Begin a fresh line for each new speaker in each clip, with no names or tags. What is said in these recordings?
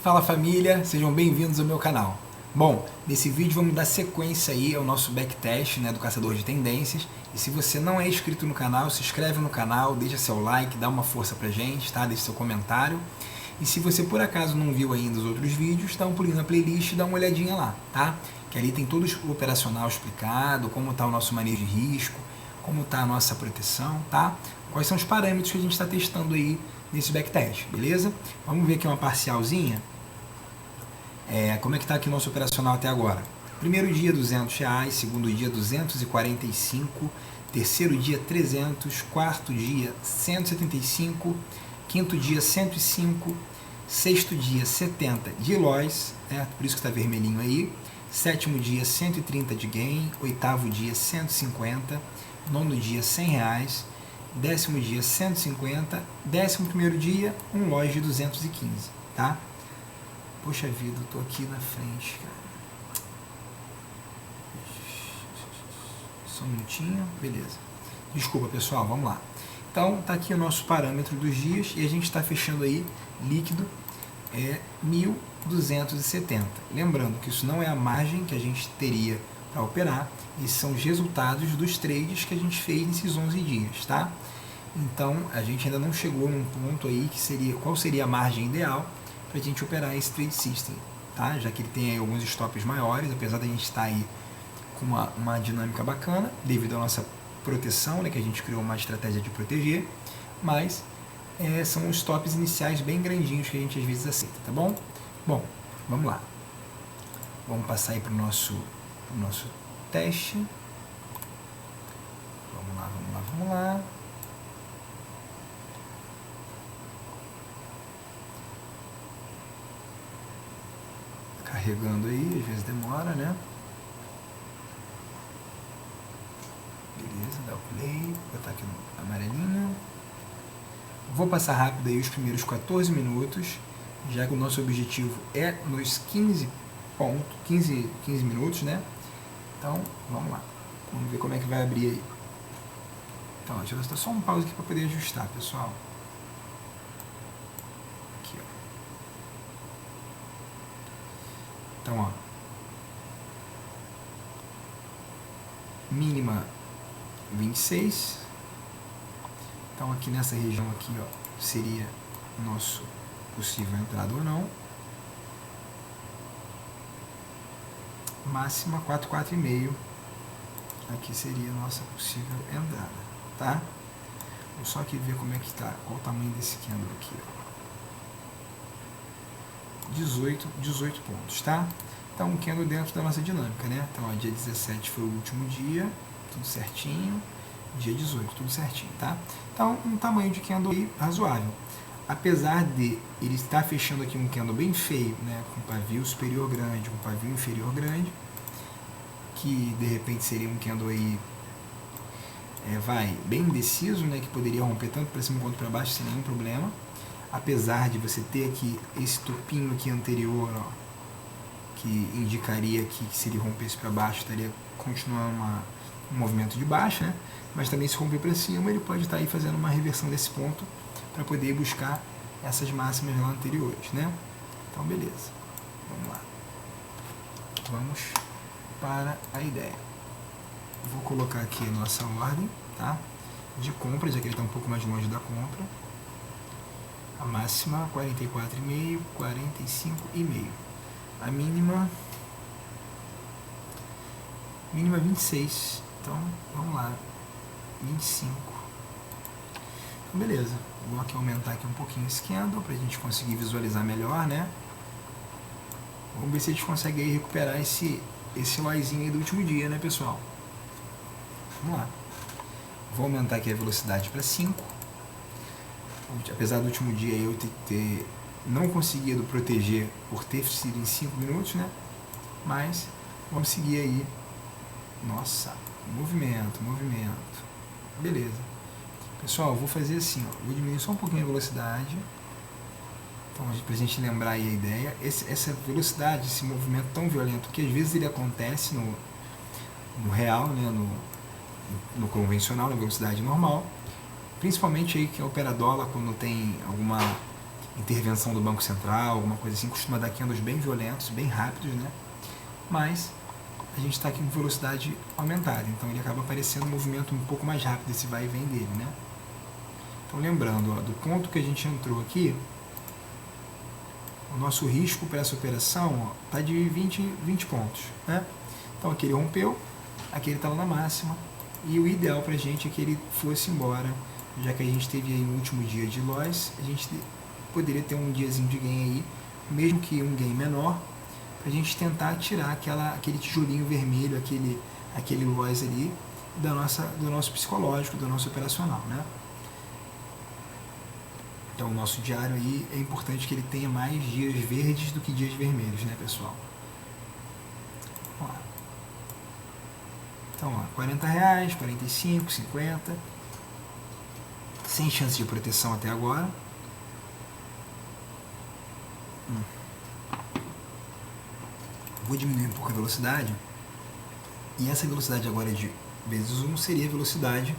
Fala família, sejam bem-vindos ao meu canal. Bom, nesse vídeo vamos dar sequência aí ao nosso backtest, do Caçador de Tendências. E se você não é inscrito no canal, se inscreve no canal, deixa seu like, dá uma força pra gente, tá? Deixa seu comentário. E se você por acaso não viu ainda os outros vídeos, dá um pulinho na playlist e dá uma olhadinha lá, tá? Que ali tem todo o operacional explicado, como está o nosso manejo de risco, como está a nossa proteção, tá? Quais são os parâmetros que a gente está testando aí nesse backtest, beleza? Vamos ver aqui uma parcialzinha. Como é que está aqui o nosso operacional até agora? Primeiro dia R$200, segundo dia 245, terceiro dia 300, quarto dia 175, quinto dia 105, sexto dia 70 de LOIs, por isso que está vermelhinho aí, sétimo dia 130 de gain, oitavo dia 150, nono dia R$100, décimo dia 150, décimo primeiro dia um LOIs de 215, tá? Poxa vida, eu tô aqui na frente, cara. Só um minutinho, beleza. Desculpa, pessoal, vamos lá. Então, tá aqui o nosso parâmetro dos dias e a gente está fechando aí líquido 1.270. Lembrando que isso não é a margem que a gente teria para operar, esses são os resultados dos trades que a gente fez nesses 11 dias, tá? Então, a gente ainda não chegou num ponto aí que seria, qual seria a margem ideal para a gente operar esse trade system, tá? Já que ele tem aí alguns stops maiores, apesar da gente estar aí com uma dinâmica bacana, devido à nossa proteção, que a gente criou uma estratégia de proteger, mas são os stops iniciais bem grandinhos que a gente às vezes aceita, tá bom? Bom, vamos lá. Vamos passar aí para o nosso teste. Vamos lá. Carregando aí, às vezes demora, né? Beleza, dá o play, vou botar aqui no amarelinho. Vou passar rápido aí os primeiros 14 minutos, já que o nosso objetivo é nos 15 minutos, né? Então, vamos lá. Vamos ver como é que vai abrir aí. Então, deixa eu dar só um pause aqui para poder ajustar, pessoal. Aqui, ó. Então, ó, mínima 26. Então aqui nessa região aqui, ó, seria nosso possível entrada ou não. Máxima 4,5. Aqui seria a nossa possível entrada, tá? Vou só aqui ver como é que tá, qual o tamanho desse candle aqui, ó. 18 pontos, tá? Então, um candle dentro da nossa dinâmica, né? Então, ó, dia 17 foi o último dia, tudo certinho. Dia 18, tudo certinho, tá? Então, um tamanho de candle aí razoável. Apesar de ele estar fechando aqui um candle bem feio, né? Com pavio superior grande, com pavio inferior grande, que de repente seria um candle aí, bem indeciso, né? Que poderia romper tanto para cima quanto para baixo sem nenhum problema. Apesar de você ter aqui esse topinho aqui anterior, ó, que indicaria que se ele rompesse para baixo estaria continuando um movimento de baixa, né? Mas também se romper para cima ele pode estar aí fazendo uma reversão desse ponto para poder buscar essas máximas lá anteriores, né? Então beleza, vamos lá, vamos para a ideia. Vou colocar aqui a nossa ordem, tá? De compra, já que ele está um pouco mais longe da compra. A máxima 44,5, 45,5. A mínima 26. Então, vamos lá. 25. Então, beleza. Vou aqui aumentar aqui um pouquinho esse candle para a gente conseguir visualizar melhor, né? Vamos ver se a gente consegue aí recuperar esse loizinho aí do último dia, né, pessoal? Vamos lá. Vou aumentar aqui a velocidade para 5. Apesar do último dia eu ter não conseguido proteger por ter sido em 5 minutos, né? Mas vamos seguir aí. Nossa, movimento. Beleza. Pessoal, eu vou fazer assim, ó, vou diminuir só um pouquinho a velocidade. Então, pra gente lembrar aí a ideia. Essa velocidade, esse movimento tão violento, que às vezes ele acontece no real, né? No convencional, na velocidade normal. Principalmente aí que opera dólar quando tem alguma intervenção do Banco Central, alguma coisa assim, costuma dar candles bem violentos, bem rápidos, né? Mas a gente está aqui com velocidade aumentada, então ele acaba aparecendo um movimento um pouco mais rápido, esse vai e vem dele, né? Então lembrando, ó, do ponto que a gente entrou aqui, o nosso risco para essa operação está de 20 pontos, né? Então aqui ele rompeu, aqui ele estava na máxima, e o ideal para a gente é que ele fosse embora, já que a gente teve aí no último dia de loss, a gente poderia ter um diazinho de gain aí, mesmo que um gain menor, para a gente tentar tirar aquele tijolinho vermelho, aquele loss ali do nosso psicológico, do nosso operacional, né? Então o nosso diário aí é importante que ele tenha mais dias verdes do que dias vermelhos, né, pessoal? Vamos lá. Então, ó, R$40, 45, 50, sem chance de proteção até agora. Vou diminuir um pouco a velocidade, e essa velocidade agora de vezes 1 seria a velocidade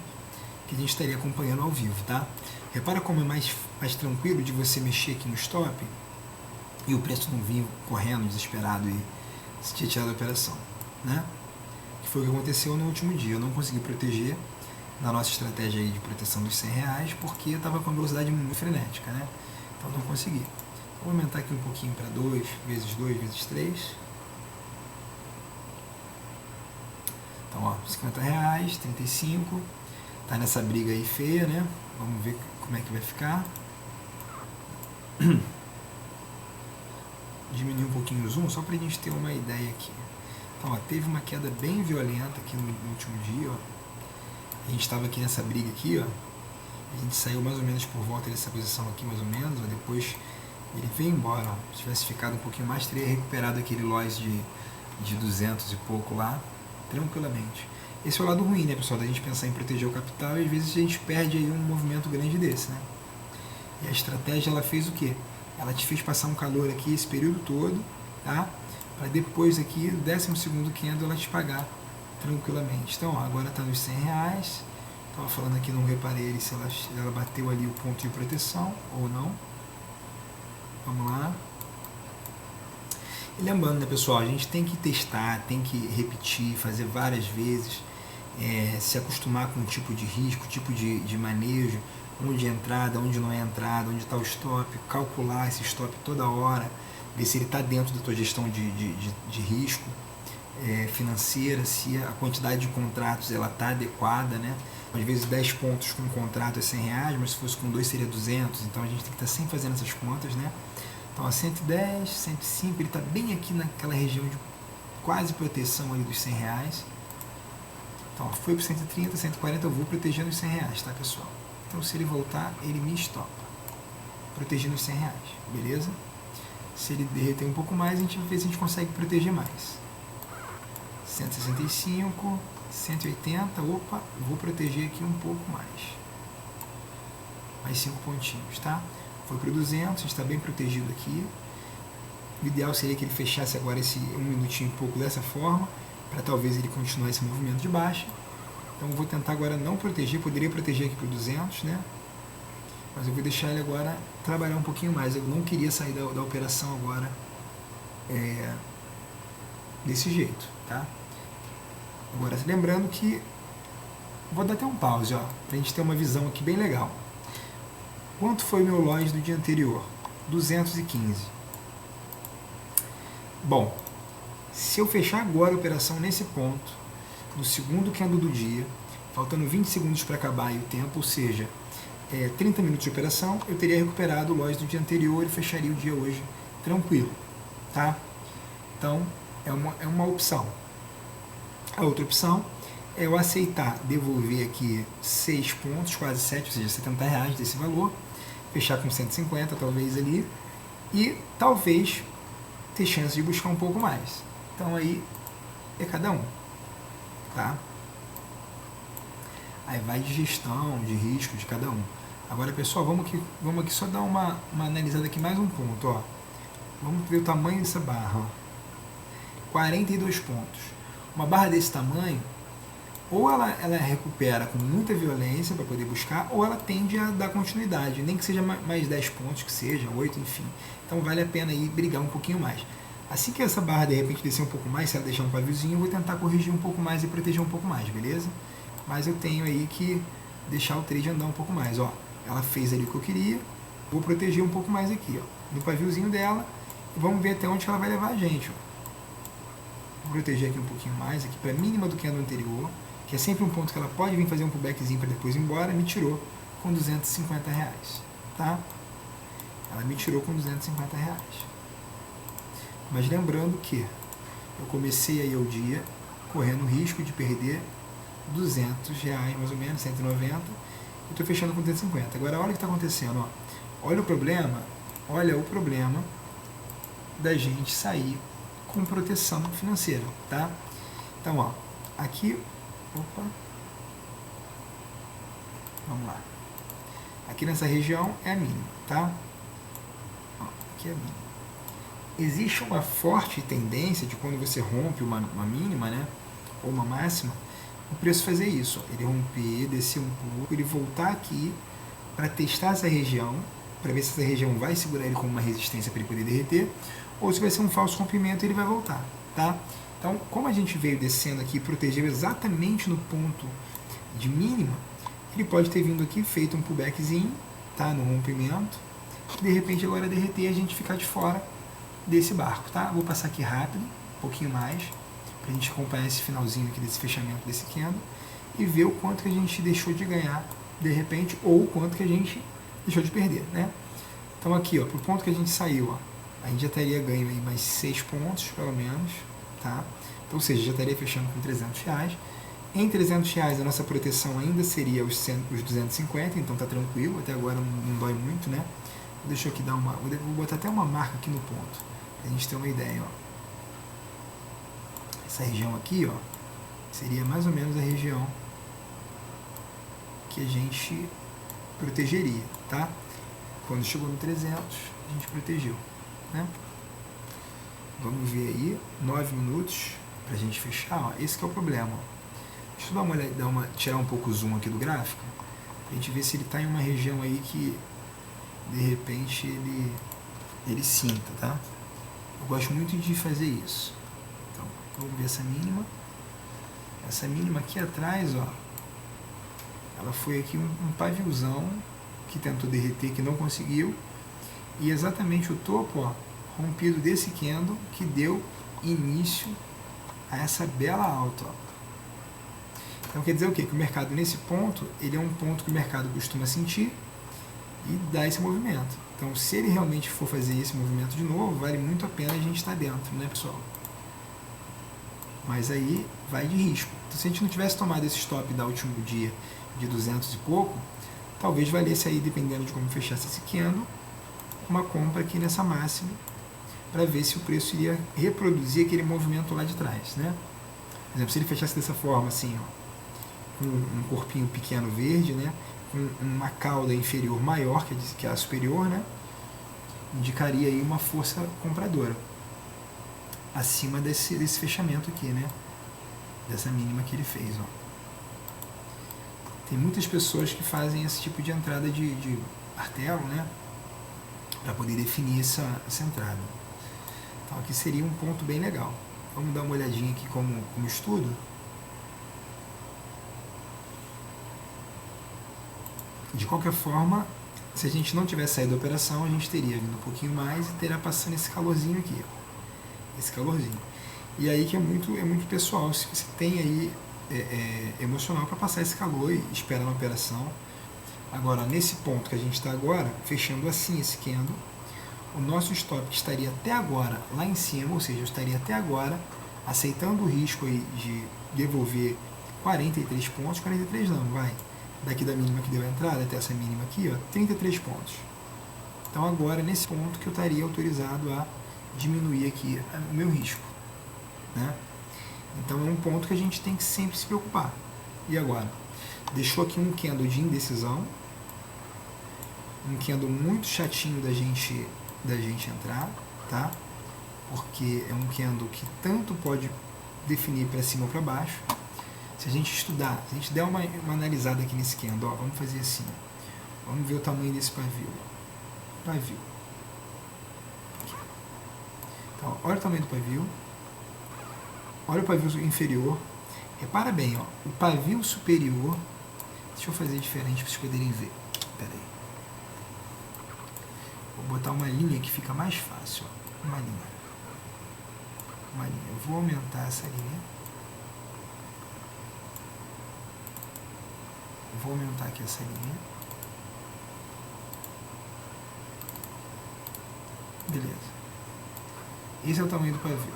que a gente estaria acompanhando ao vivo, tá? Repara como é mais tranquilo de você mexer aqui no stop e o preço não vir correndo, desesperado e se tirar da operação, né? Que foi o que aconteceu no último dia. Eu não consegui proteger na nossa estratégia aí de proteção dos R$100 porque eu estava com uma velocidade muito frenética, né? Então não consegui. Vou aumentar aqui um pouquinho para 2 vezes 2 vezes 3. Então, ó, R$50, 35. Tá nessa briga aí feia, né? Vamos ver como é que vai ficar. Diminuir um pouquinho o zoom, só pra gente ter uma ideia aqui. Então, ó, teve uma queda bem violenta aqui no último dia, ó. A gente estava aqui nessa briga aqui, ó. A gente saiu mais ou menos por volta dessa posição aqui, mais ou menos, ó. Depois ele veio embora, ó. Se tivesse ficado um pouquinho mais, teria recuperado aquele loss de 200 e pouco lá, tranquilamente. Esse é o lado ruim, né, pessoal, da gente pensar em proteger o capital, e às vezes a gente perde aí um movimento grande desse, né? E a estratégia, ela fez o quê? Ela te fez passar um calor aqui esse período todo, tá? Para depois aqui, no 12º candle, ela te pagar tranquilamente. Então, ó, agora está nos R$100. Estava falando aqui, não reparei se ela bateu ali o ponto de proteção ou não. Vamos lá. E lembrando, né, pessoal, a gente tem que testar, tem que repetir, fazer várias vezes, se acostumar com o tipo de risco, tipo de manejo, onde é entrada, onde não é entrada, onde está o stop, calcular esse stop toda hora, ver se ele está dentro da tua gestão de risco financeira, se a quantidade de contratos está adequada, né? Às vezes 10 pontos com um contrato é R$100, mas se fosse com 2 seria 200, então a gente tem que estar sempre fazendo essas contas, né? Então a 110, 105, ele está bem aqui naquela região de quase proteção ali dos R$100. Então foi para 130, 140, eu vou protegendo os R$100, tá, pessoal? Então se ele voltar, ele me estopa, protegendo os R$100, beleza? Se ele derreter um pouco mais, a gente vai ver se a gente consegue proteger mais. 165, 180, opa, vou proteger aqui um pouco mais. Mais 5 pontinhos, tá? Foi para o 200, a gente está bem protegido aqui. O ideal seria que ele fechasse agora esse 1 minutinho e pouco dessa forma, para talvez ele continuar esse movimento de baixa. Então eu vou tentar agora não proteger, poderia proteger aqui para o 200, né? Mas eu vou deixar ele agora trabalhar um pouquinho mais. Eu não queria sair da operação agora desse jeito, tá? Agora, lembrando que vou dar até um pause, ó, pra gente ter uma visão aqui bem legal. Quanto foi o meu loss do dia anterior? 215. Bom, se eu fechar agora a operação nesse ponto, no segundo candle do dia, faltando 20 segundos para acabar aí o tempo, ou seja, 30 minutos de operação, eu teria recuperado o loss do dia anterior e fecharia o dia hoje tranquilo, tá? Então, é uma opção. A outra opção é eu aceitar devolver aqui 6 pontos, quase 7, ou seja, R$70 desse valor, fechar com 150 talvez ali, e talvez ter chance de buscar um pouco mais. Então aí é cada um, tá? Aí vai de gestão, de risco de cada um. Agora, pessoal, vamos aqui só dar uma analisada aqui, mais um ponto, ó. Vamos ver o tamanho dessa barra, ó. 42 pontos. Uma barra desse tamanho, ou ela recupera com muita violência para poder buscar, ou ela tende a dar continuidade, nem que seja mais 10 pontos, que seja, 8, enfim. Então vale a pena aí brigar um pouquinho mais. Assim que essa barra de repente descer um pouco mais, se ela deixar um paviozinho, eu vou tentar corrigir um pouco mais e proteger um pouco mais, beleza? Mas eu tenho aí que deixar o trade andar um pouco mais, ó. Ela fez ali o que eu queria, vou proteger um pouco mais aqui, ó, no paviozinho dela, e vamos ver até onde ela vai levar a gente, ó. Vou proteger aqui um pouquinho mais, aqui para a mínima do candle anterior, que é sempre um ponto que ela pode vir fazer um pullbackzinho para depois ir embora, me tirou com R$250, tá? Ela me tirou com R$250. Mas lembrando que eu comecei aí o dia correndo o risco de perder R$200, mais ou menos, 190, e estou fechando com 250. Agora olha o que está acontecendo, ó. Olha o problema da gente sair com proteção financeira, tá? Então, ó, aqui, opa, vamos lá. Aqui nessa região é a mínima, tá? Ó, aqui é a mínima. Existe uma forte tendência de quando você rompe uma mínima, né, ou uma máxima, o preço fazer isso, ó, ele romper, descer um pouco, ele voltar aqui para testar essa região, para ver se essa região vai segurar ele como uma resistência para ele poder derreter, ou se vai ser um falso rompimento e ele vai voltar, tá? Então, como a gente veio descendo aqui e protegeu exatamente no ponto de mínima, ele pode ter vindo aqui, feito um pullbackzinho, tá, no rompimento, e de repente agora derreter e a gente ficar de fora desse barco, tá? Vou passar aqui rápido, um pouquinho mais, para a gente acompanhar esse finalzinho aqui desse fechamento desse candle e ver o quanto que a gente deixou de ganhar de repente, ou o quanto que a gente deixou de perder, né? Então aqui, ó, pro ponto que a gente saiu, ó, a gente já teria ganho aí mais 6 pontos, pelo menos, tá? Então, ou seja, já estaria fechando com R$300. Em R$300 a nossa proteção ainda seria os 250, então tá tranquilo, até agora não dói muito, né? Deixa eu aqui dar uma, vou botar até uma marca aqui no ponto, pra gente ter uma ideia, ó. Essa região aqui, ó, seria mais ou menos a região que a gente protegeria, tá? Quando chegou no 300, a gente protegeu, né? Vamos ver aí, 9 minutos pra gente fechar, ó. Esse que é o problema, ó. Deixa eu dar uma olhada, tirar um pouco o zoom aqui do gráfico, pra gente ver se ele tá em uma região aí que de repente ele sinta, tá? Eu gosto muito de fazer isso. Então, vamos ver essa mínima. Essa mínima aqui atrás, ó, ela foi aqui um paviozão que tentou derreter, que não conseguiu, e exatamente o topo, ó, rompido desse candle que deu início a essa bela alta, ó. Então quer dizer o quê? Que o mercado nesse ponto, ele é um ponto que o mercado costuma sentir e dar esse movimento. Então se ele realmente for fazer esse movimento de novo, vale muito a pena a gente estar dentro, né, pessoal? Mas aí vai de risco. Então se a gente não tivesse tomado esse stop da último dia de 200 e pouco, talvez valesse aí, dependendo de como fechasse esse candle, uma compra aqui nessa máxima, para ver se o preço iria reproduzir aquele movimento lá de trás, né? Por exemplo, se ele fechasse dessa forma, assim, ó, com um corpinho pequeno verde, né, com uma cauda inferior maior que a superior, né, indicaria aí uma força compradora acima desse fechamento aqui, né, dessa mínima que ele fez, ó. Tem muitas pessoas que fazem esse tipo de entrada de martelo, né, para poder definir essa entrada. Então aqui seria um ponto bem legal. Vamos dar uma olhadinha aqui como estudo. De qualquer forma, se a gente não tivesse saído da operação, a gente teria vindo um pouquinho mais e teria passando esse calorzinho aqui, ó. Esse calorzinho. E aí que é muito pessoal, se você tem aí emocional para passar esse calor e esperar uma operação. Agora, nesse ponto que a gente está agora, fechando assim esse candle, o nosso stop estaria até agora lá em cima, ou seja, eu estaria até agora aceitando o risco aí de devolver 43 pontos, 43 não, vai, daqui da mínima que deu a entrada até essa mínima aqui, ó, 33 pontos. Então agora, nesse ponto que eu estaria autorizado a diminuir aqui o meu risco, né? Então é um ponto que a gente tem que sempre se preocupar. E agora? Deixou aqui um candle de indecisão, um candle muito chatinho da gente entrar, tá? Porque é um candle que tanto pode definir para cima ou para baixo. se a gente estudar, se a gente der uma analisada aqui nesse candle, ó, vamos fazer assim, vamos ver o tamanho desse pavio. Pavio. Então, olha o tamanho do pavio. Olha o pavio inferior. Repara bem, ó, o pavio superior. Deixa eu fazer diferente para vocês poderem ver. Pera aí. Vou botar uma linha que fica mais fácil. Ó. Uma linha. Uma linha. Eu vou aumentar essa linha. Vou aumentar aqui essa linha. Beleza. Esse é o tamanho do pavio.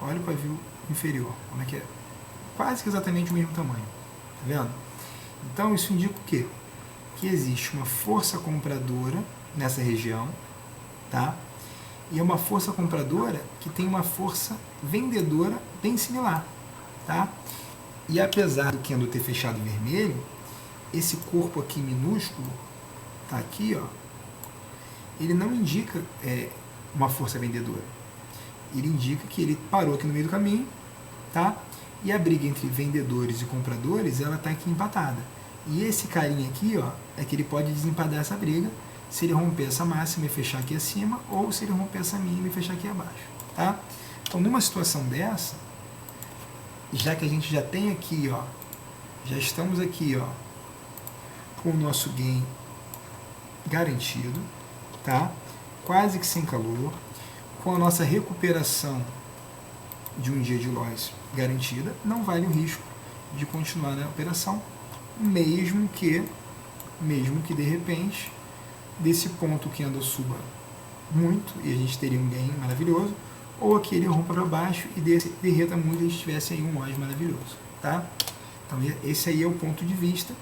Olha o pavio inferior. Como é que é? Quase que exatamente o mesmo tamanho. Tá vendo? Então isso indica o quê? Que existe uma força compradora nessa região, tá? E é uma força compradora que tem uma força vendedora bem similar, tá? E apesar do candle ter fechado vermelho, esse corpo aqui minúsculo, tá aqui, ó, ele não indica uma força vendedora. Ele indica que ele parou aqui no meio do caminho, tá? E a briga entre vendedores e compradores, ela está aqui empatada. E esse carinha aqui, ó, é que ele pode desempatar essa briga se ele romper essa máxima e fechar aqui acima, ou se ele romper essa mínima e fechar aqui abaixo, tá? Então, numa situação dessa, já que a gente já tem aqui, ó, já estamos aqui, ó, com o nosso gain garantido, tá? Quase que sem calor, com a nossa recuperação de um dia de loss garantida, não vale o risco de continuar na operação, mesmo que de repente desse ponto que anda suba muito e a gente teria um gain maravilhoso, ou aqui ele rompa para baixo e derreta muito e a gente tivesse aí um loss maravilhoso, tá? Então esse aí é o ponto de vista.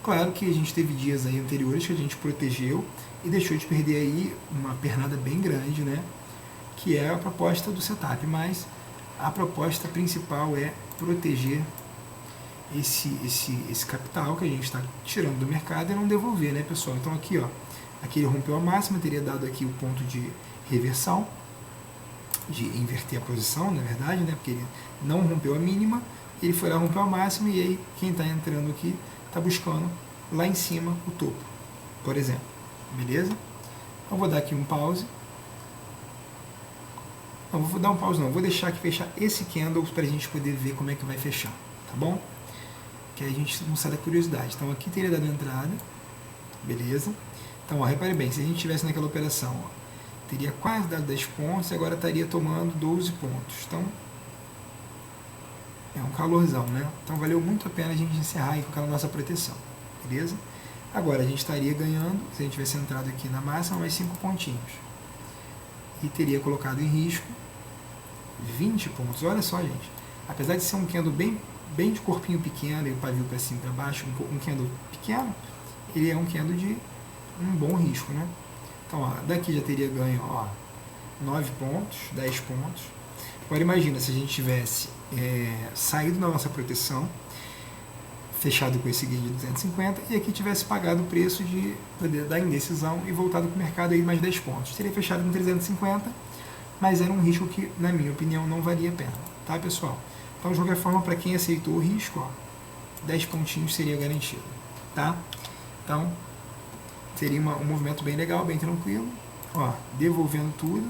Claro que a gente teve dias aí anteriores que a gente protegeu e deixou de perder aí uma pernada bem grande, né? Que é a proposta do setup, mas a proposta principal é proteger esse capital que a gente está tirando do mercado e não devolver, né, pessoal? Então aqui, ó, aqui ele rompeu a máxima, teria dado aqui o ponto de reversão, de inverter a posição, na verdade, né? Porque ele não rompeu a mínima, ele foi lá, rompeu a máxima e aí quem está entrando aqui está buscando lá em cima o topo, por exemplo, beleza? Então vou dar aqui um pause. Não, vou dar um pause não, vou deixar aqui fechar esse candle para a gente poder ver como é que vai fechar, tá bom? Que aí a gente não sai da curiosidade. Então aqui teria dado entrada, beleza? Então, ó, repare bem, se a gente estivesse naquela operação, ó, teria quase dado 10 pontos e agora estaria tomando 12 pontos. Então, é um calorzão, né? Então valeu muito a pena a gente encerrar aí com aquela nossa proteção, beleza? Agora a gente estaria ganhando, se a gente tivesse entrado aqui na máxima, mais 5 pontinhos. E teria colocado em risco 20 pontos. Olha só, gente. Apesar de ser um candle bem de corpinho pequeno, e o pavio para cima e para baixo, um candle pequeno, ele é um candle de um bom risco, né? Então, ó, daqui já teria ganho, ó, 9 pontos, 10 pontos. Agora imagina se a gente tivesse saído da nossa proteção, fechado com esse gain de 250, e aqui tivesse pagado o preço da indecisão e voltado para o mercado aí mais 10 pontos. Teria fechado com 350, mas era um risco que, na minha opinião, não valia a pena, tá, pessoal? Então, de qualquer forma, para quem aceitou o risco, ó, 10 pontinhos seria garantido, tá? Então, seria um movimento bem legal, bem tranquilo, ó, devolvendo tudo.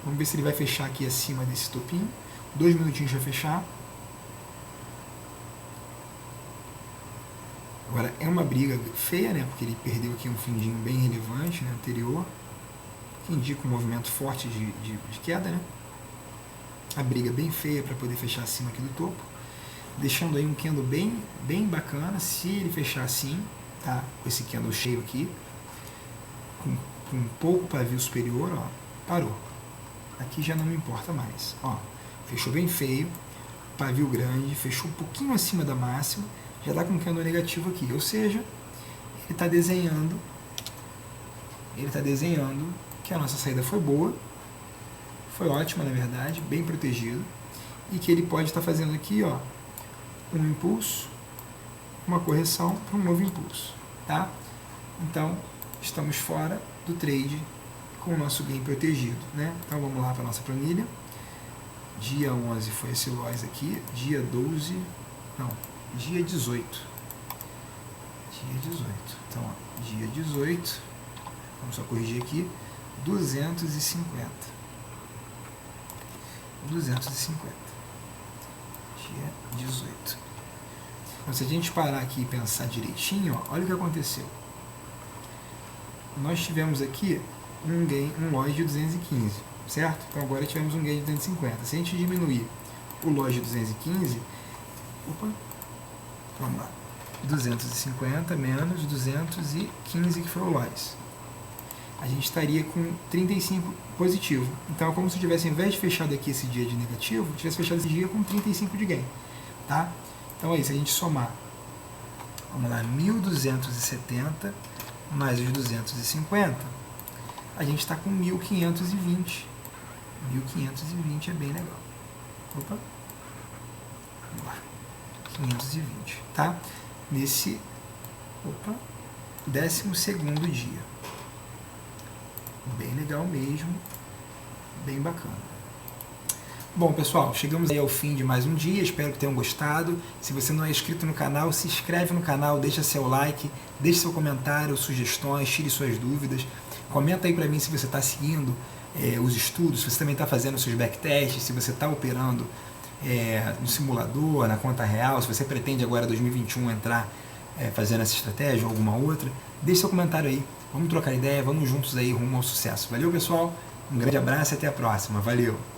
Vamos ver se ele vai fechar aqui acima desse topinho. 2 minutinhos para fechar. Agora, é uma briga feia, né? Porque ele perdeu aqui um fundinho bem relevante, né, anterior, que indica um movimento forte de queda, né? A briga bem feia para poder fechar acima aqui do topo. Deixando aí um candle bem bacana, se ele fechar assim, tá? Com esse candle cheio aqui, com um pouco pavio superior, ó, parou. Aqui já não me importa mais, ó, fechou bem feio, pavio grande, fechou um pouquinho acima da máxima, já está com um candle negativo aqui, ou seja, ele está desenhando que a nossa saída foi boa, foi ótima na verdade, bem protegido, e que ele pode estar fazendo aqui, ó, um impulso, uma correção para um novo impulso, tá? Então, estamos fora do trade com o nosso gain protegido, né? Então vamos lá para a nossa planilha. Dia 11 foi esse loss aqui, dia 12 Não, dia 18. Dia 18. Então, ó, dia 18, vamos só corrigir aqui, 250. 250. Dia 18. Então, se a gente parar aqui e pensar direitinho, ó, olha o que aconteceu. Nós tivemos aqui um loss de 215, certo? Então agora tivemos um gain de 250. Se a gente diminuir o loss de 215, vamos lá, 250 menos 215 que foi o loss, a gente estaria com 35 positivo. Então é como se eu tivesse, ao invés de fechado aqui esse dia de negativo, tivesse fechado esse dia com 35 de gain, tá? Então é isso, a gente somar, vamos lá, 1.270 mais os 250, a gente está com 1.520. 1.520 é bem legal. Opa, vamos lá, 520, tá? Nesse, 12º dia. Bem legal mesmo, bem bacana. Bom, pessoal, chegamos aí ao fim de mais um dia, espero que tenham gostado. Se você não é inscrito no canal, se inscreve no canal, deixa seu like, deixe seu comentário, sugestões, tire suas dúvidas. Comenta aí pra mim se você está seguindo os estudos, se você também está fazendo seus backtests, se você está operando no simulador, na conta real, se você pretende agora 2021 entrar fazendo essa estratégia ou alguma outra. Deixe seu comentário aí, vamos trocar ideia, vamos juntos aí rumo ao sucesso. Valeu, pessoal, um grande abraço e até a próxima. Valeu!